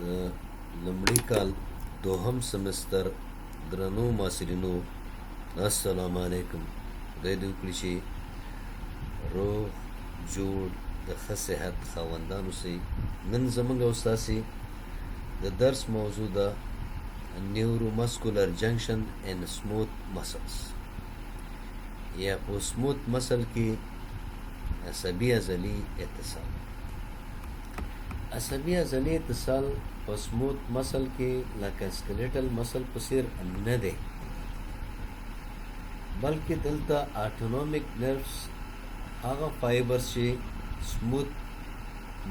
لومړي کال دوهم سمستر درنو محصلینو السلام علیکم. خدای دې وکړي چې روغ جوړ د ښه صحت خاوندان اوسئ. نن زموږ او ستاسې د درس موضوع ده نیورومسکولر جنکشن ان سموث مسلز، یا په سموث مسل کې عصبي عضلي اتصال. عصبي عضلي اتصال په سموث مسل کې لکه سکلیټل مسل په څیر نه دی، بلکې دلته اټونومیک نرفز هغه فایبرز چې سموث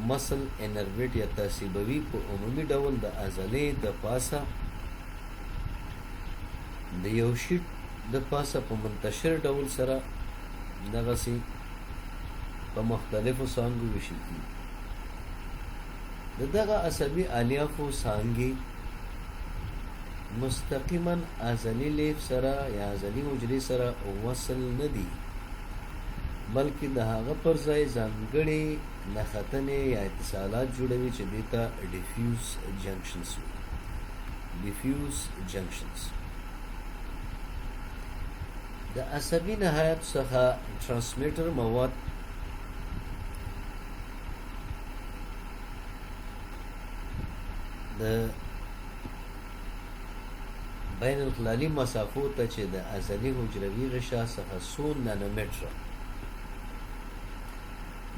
مسل انرویټ یا تعصیبوي په عمومي ډول د عضلې د پاسه د یو شیټ د پاسه په منتشر ډول سره دغسې په مختلفو څانګو ویشل کېږي. د دغه عصبي الیافو څانګې مستقیما عضلي لیف سره یا عضلي حجرې سره وصل نه دي، بلکې د هغه پر ځای ځانګړې نښتنې یا اتصالات جوړوي چې دې ته ډیفیوز جنکشنز وایي. ډیفیوز جنکشنز د عصبي نهایت څخه ترانسمیټر مواد د بین الخلالي مسافو ته چې د عضلي حجروي غشا څخه څو نانومتره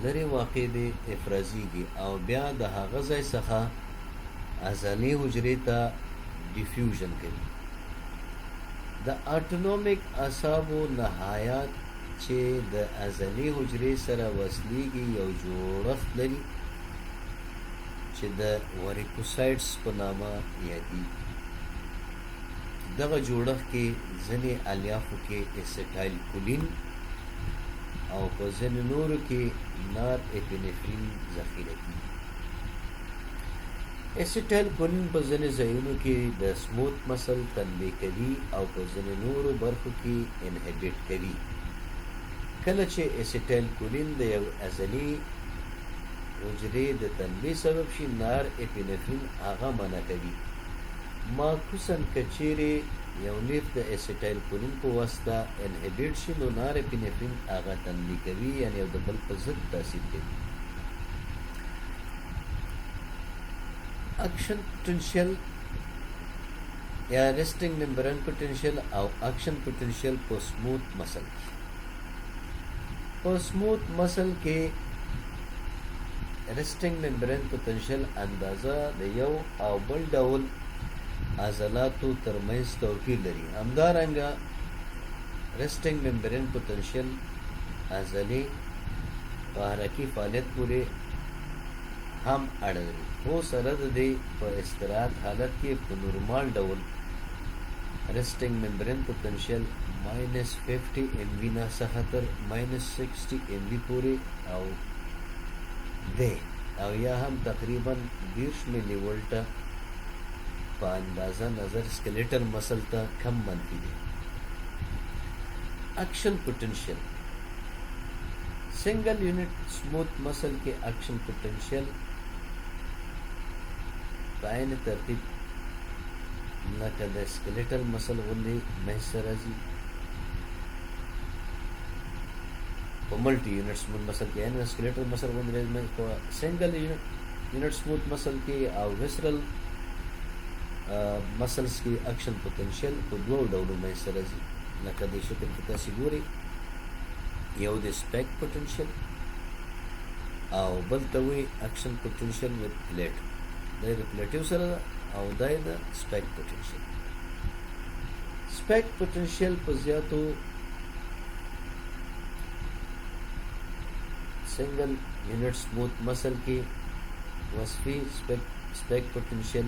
لرې واقع دی افرازیږي او بیا د هغه ځای څخه عضلي حجرې ته ډیفیوژن کوي. د اټونومیک اعصابو نهایات چې د عضلي حجرې سره وصلیږي یو جوړښت لري چې د وریکوسایټس په نامه یادیږي. دغه جوړښت کې ځینې الیافو کې اسیټایل کولین او په ځینې نورو کې نار اپینفرین ذخیره کیږي. اسیټایل کولین په ځینې ځایونو کې د سموث مسل تنبیه کوي او په ځینې نورو برخو کې انهبیټ کوي. کله چې اسیټایل کولین د یو عضلي حجرې د تنبیه سبب شي، نار اپینفرین هغه منع کوي. معکوساً که چیرې یو لیف د اسیټایل کولین په واسطه انهبیټ شي، نو نار اپینفرین هغه تنبیه کوي، یعنې یو د بل په ضد تاثیر کوي. اکشن پوټنشل یا ریسټینګ ممبرین پوټنشل او اکشن پوټنشل په سموث مسل کې. په سموث مسل کې ریسټینګ ممبرین پوټنشل اندازه د یو او بل ډول عضلاتو ترمنځ توپیر لري. همدارنګه ریسټینګ ممبرین پوټنشل عضلې په حرکي فعالیت پورې هم اړه لري، خو سره د دې په استراحت حالت کې په نورمال ډول ریسټینګ ممبرین پوټنشل -50 MV نه څخه تر -60 MV پورې او دی، او یا هم تقریبا 20 ملي ولټه په اندازه نظر سکلیټل مسل ته کم منفي دی. اکشن پوټنشل سنگل یونټ سموث مسل کې اکشن پوټنشل په عین ترتیب لکه د سکلیټل مسل غوندې منځته راځي. په ملټي یونټ سموث مسل کې یعنې سکلیټل مسل غوندې راځي. په سنگل یونټ سموث مسل کې او ویسرل مسلز کې اکشن پوټنشل په دوه ډولو منځته راځي، لکه د شکل کې تاسې ګورئ، یو د سپیک پوټنشل او بل ته وایي اکشن پوټنشل وذ پلیټ. دا د پلیټیو سره ده او دا د سپیک پوټنشل. سپیک پوټنشل په زیاتو سنگل یونټ سموث مسل کې وصفي سپیک پوټنشل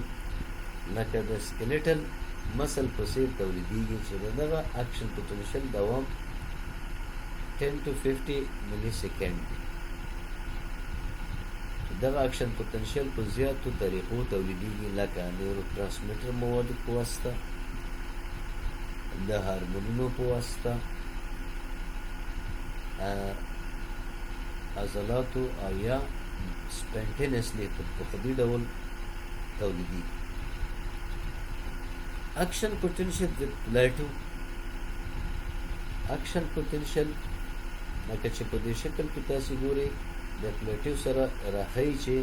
لکه د سکلیټل مسل په څیر تولیدیږي چې دغه اکشن پوټنشل دوام 10 to 50 ملي سیکنډ دی. دغه اکشن پوټنشل په زیاتو طریقو تولیدیږي، لکه نیورو ترانسمیټر موادو په واسطه، د هارمونونو په واسطه، عضلاتو او یا سپنټینسلی په خودي ډول تولیدي. اکشن پوتنشل د پلیټو اکشن پوتنشل لکه چې په دې شکل کې تاسو ګورئ د پلیټو سره راښیي چې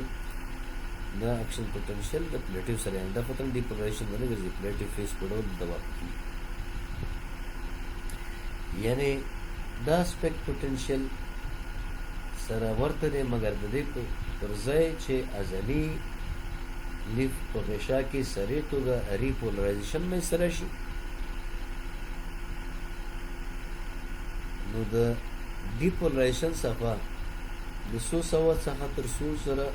دا اکشن پوتنشل د پلیټو سره دا فتن ډیپولرایزیشن باندې ګرځي پلیټو فیس په ډول دوا یعنی دا سپیک پوتنشل سره ورته دی مګر د دې پر ځای چې ازلي لیف په غشا کې سریع توګه ریپولرایزیشن منځته راشي نو د ډیپولرایزیشن څخه د 100 څخه تر 100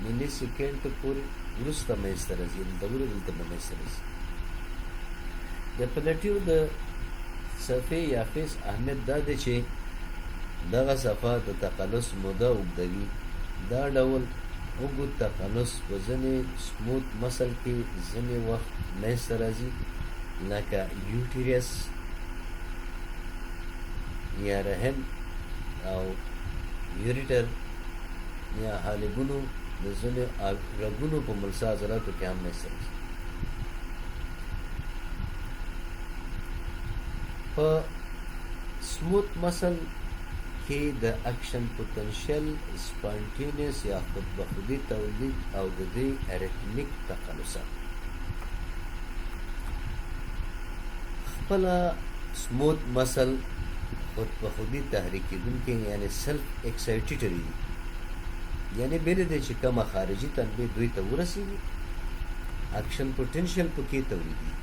ملي سیکنډ پورې وروسته منځته راځي دلته منځته راځي. د پلیټو د صفحې یا فیس اهمیت دا دی چې دغه صفحه د تقلص موده اوږدوي. دا ډول اوږد تقلص په ځینې سموت مسل کې ځینې وخت منځته راځي لکه یوټیریس یا رحم او یوریټر یا حالبونو د ځینې رګونو په ملسا عضلاتو کې هم منځته راځي. په سموت مسل کې د اکشن پوتنشل سپانټینیس یا خود به خودي تولید او د دې اریتمیک تقلصات خپله سموت مسل خود به خودي تحریکېدونکي یعنی سلف ایکسایټیټري دي یعنی بیله دی چې کومه خارجي تنبیه دوی ته ورسېږي اکشن پوتنشل پکې تولیدېږي.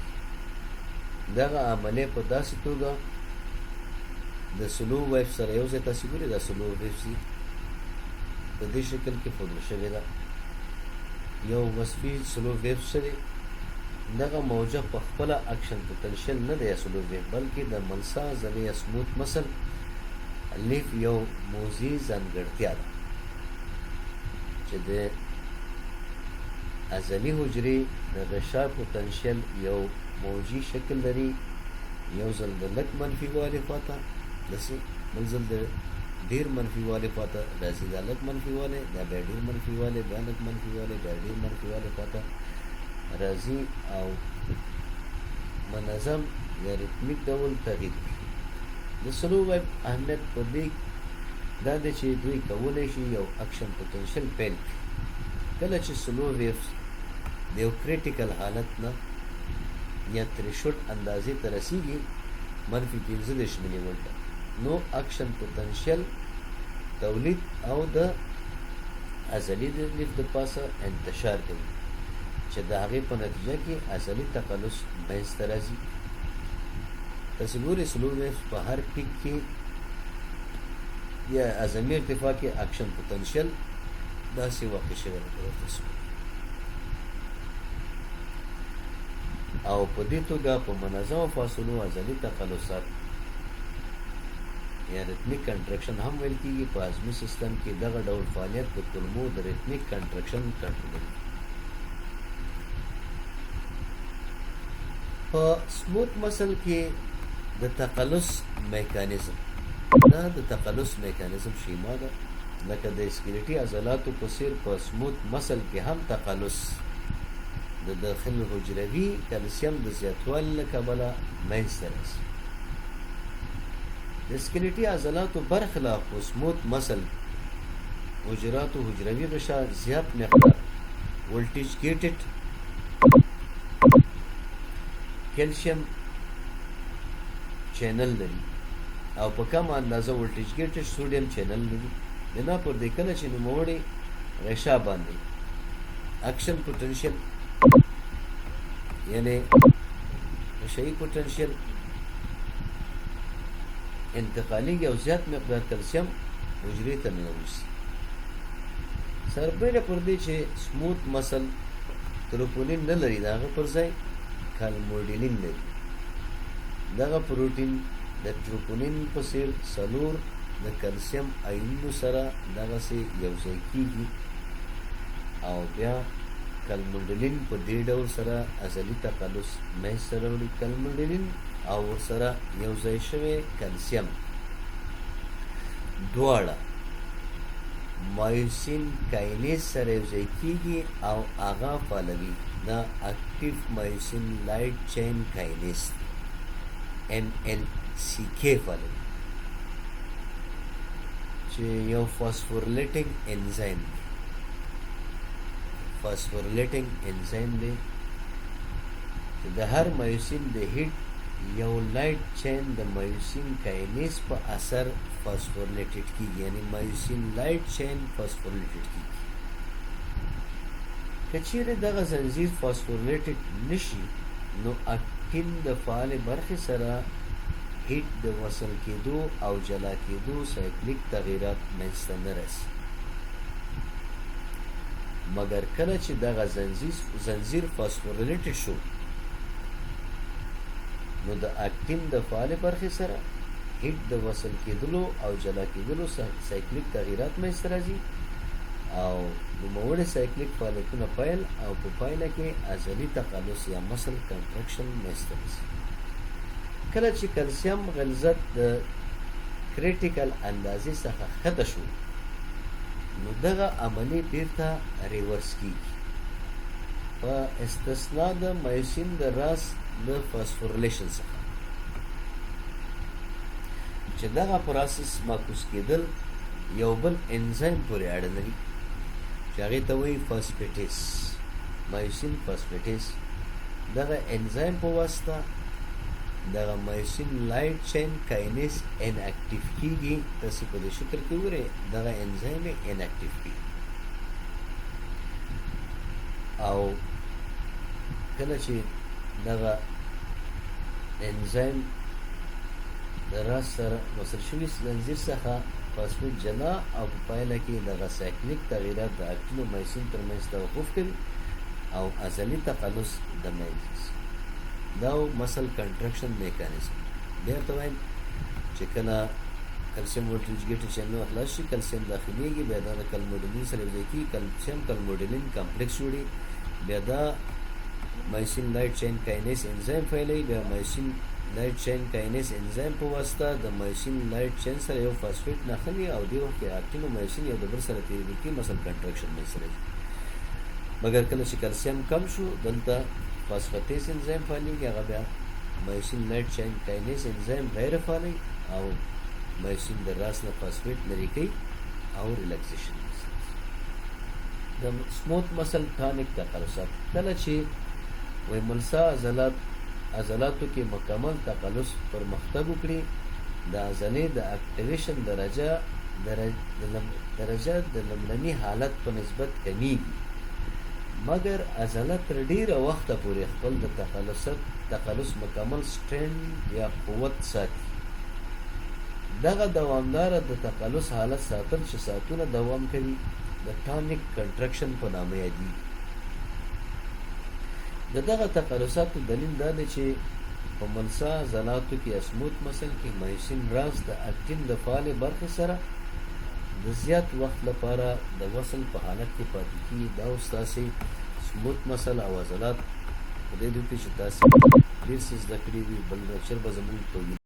دغه عملیه په داسې توګه د سلو ویف سره یو ځای تاسې ګورئ دا سلو ویفز دي په دې شکل کې ښودل شوې ده یو وصفي سلو ویف څه دی دغه موجه په خپله اکشن پوتنشل نه دی سلو ویف بلکې د ملسا عضلې یا سموت مسل لیف یو موضعي ځانګړتیا ده چې د عضلي حجرې د غشا پوتنشل یو موجي شکل لري یو ځل د لږ منفي والې خواته داسې بل ځل د ډېر منفي والې خواته راځي دا لږ منفي والی دا بیا ډېر منفي والی بیا لږ منفي والی بیا ډېر منفي والی خواته راځي او منظم یا ریتمیک ډول تغییر کوي. د سلو ویب اهمیت په دې دا دی چې دوی کولی شي یو اکشن پوتنشل پیل کړي کله چې سلو ویوز د یو کریټیکل حالت نه یا تریشولډ اندازې ته رسیږي منفي 15 ملي ولټه نو اکشن پوتنشل تولید او د عضلي د لیف د پاسه انتشار کوي چې د هغې په نتیجه کې عضلي تقلص منځته راځي. تاسې ګورئ سلو ویوز په هر پیک کې یا اعظمي ارتفاع کې اکشن پوتنشل داسې واقع شوی ده او په دې توګه په منظمو فاصلو عضلي تقلصات یا ریتمیک کنټرکشن هم ویل کېږي. په هضمي سیستم کې دغه ډول فعالیت د کولمو د ریتمیک کنټرکشن کنټرولوي. په سموت مسل کې د تقلص میکانیزم دا د تقلص میکانیزم شیما ده لکه د اسکلیټي عضلاتو په څېر په سموت مسل کې هم تقلص د داخل حجروي کلسیم د زیاتوالي له کبله منځته راځي. د اسکلیټي عضلاتو برخلاف په سموت مسل حجراتو حجروي غشا زیات مقدار ولټیج ګیټډ کلسیم چینل لري او په کم اندازه ولټیج ګیټډ سوډیم چینل لري. بنا پر دې کله چې نوموړې غشا باندې اکشن پوتنشل یعنی غشایي پوتنشل انتقالیږي او زیات مقدار کلسیم حجرې ته ننوځي. سربیره پر دې چې سموت مسل تروپونین نه لري د هغه پر ځای کالموډینین لري. دغه پروټین د تروپونین په څېر څلور د کلسیم آیونونو سره دغسې یوځای کېږي او بیا کالموډینین په دې ډول سره عضلي تقلص منځته راوړي. کالموډینین او ورسره یوځای شوی کلسیم دواړه مایوسین کاینیز سره یوځای کیږي او هغه فعالوي. دا اکټیو مایوسین لایټ چین کاینیز MLCK فعالوي چې یو فاسفورلیټنګ انزایم دی. فاسفورلیټنګ انزایم دی چې د هر مایوسین د هیټ یو لایټ چین د مایوسین کاینیز په اثر فاسفورلیټډ کیږي، یعنی مایوسین لایټ چین فاسفورلیټډ کیږي. که چیرې دغه زنځیر فاسفورلیټډ نشي نو اکټین د فعالې برخې سره هیټ د وصل کېدو او جلا کېدو سایکلیک تغییرات منځته نه راسي. مګر کله چې دغه زنځیر فاسفورلیټډ شو نو د اکټین د فعالې برخې سره هیټ د وصل کېدلو او جلا کېدلو سایکلیک تغییرات منځته راځي او نوموړي سایکلیک فعالیتونه پیل او په پایله کې عضلي تقلص یا مسل کنټرکشن منځته راځي. کله چې کلسیم غلظت د کریټیکل اندازې څخه ښکته شو نو دغه عملي بیرته ریورس کیږي په استثنا د مایوسین د راس د فاسفوریلیشن څخه، چې دغه پروسس معکوس کېدل یو بل انزایم پورې اړه لري چې هغې ته وایي فاسفیټیز، مایوسین فاسفیټیز. دغه انزایم په واسطه دغه مایوسین لایټ چین کاینیز اناکټیو کیږي. تاسې په دې شکل کې وګورئ دغه انزایم یې اناکټیو کیږي او کله چې دغه انزایم د راس سره وصل شوي زنځیر څخه فاسفیټ جلا او په پایله کې دغه سایکلیک تغییرات د اکټین او مایوسین ترمنځ توقف کوي او عضلي تقلص د منځ دا مسل کنټرکشن میکانیزم. بیا ورته وایم چې کله کلسیم ورټریجګیټر چینل خلاص شي کلسیم داخليږي، بیا دا د کلموډولین سره یوځای کېږي، کلسیم کلموډولین کمپلیکس جوړي، بیا دا مایوسین لایټ چین کاینیز انزایم فعالوي، بیا مایوسین لایټ چین کاینیز انزایم په واسطه د مایوسین لایټ چین سره یو فاسفیټ نښلي او دې وخت کې اکټین او مایوسین یو د بل سره تېرېدل کېږي، مسل کنټرکشن منځته راځي. مګر کله چې کلسیم کم شو دلته فاسفیټیز انزایم فعالېږي، هغه بیا مایوسین لایټ چین کاینیز انزایم غیر فعالوي او مایوسین د راس نه فاسفیټ لرې کوي او ریلیکسیشن. د سموث مسل ټانیک تقلصات کله چې وایي ملسا عضلاتو کې مکمل تقلص پرمختګ وکړي د عضلې د اکټیویشن درجه د لومړني حالت په نسبت کمیږي، مګر عضله تر ډیره وخته پورې خپل د تقلص مکمل سټرینګ یا قوت ساتي. دغه دوامداره د تقلص حالت ساتل چې ساعتونه دوام کوي د ټانیک کنټرکشن په نامه یادېږي. د دغه تقلصاتو دلیل دا دی چې په ملسا عضلاتو کې اسموت مسل کې مایوسین راس د اکټین د فعالې برخې سره د زیات وخت لپاره د وصل په حالت کې پاتې کېږي. دا اوس تاسې سموت مسل او عضلات په دې دوی کې چې تاسې ډېر څه زده کړي وي، بل لیکچر به زموږ په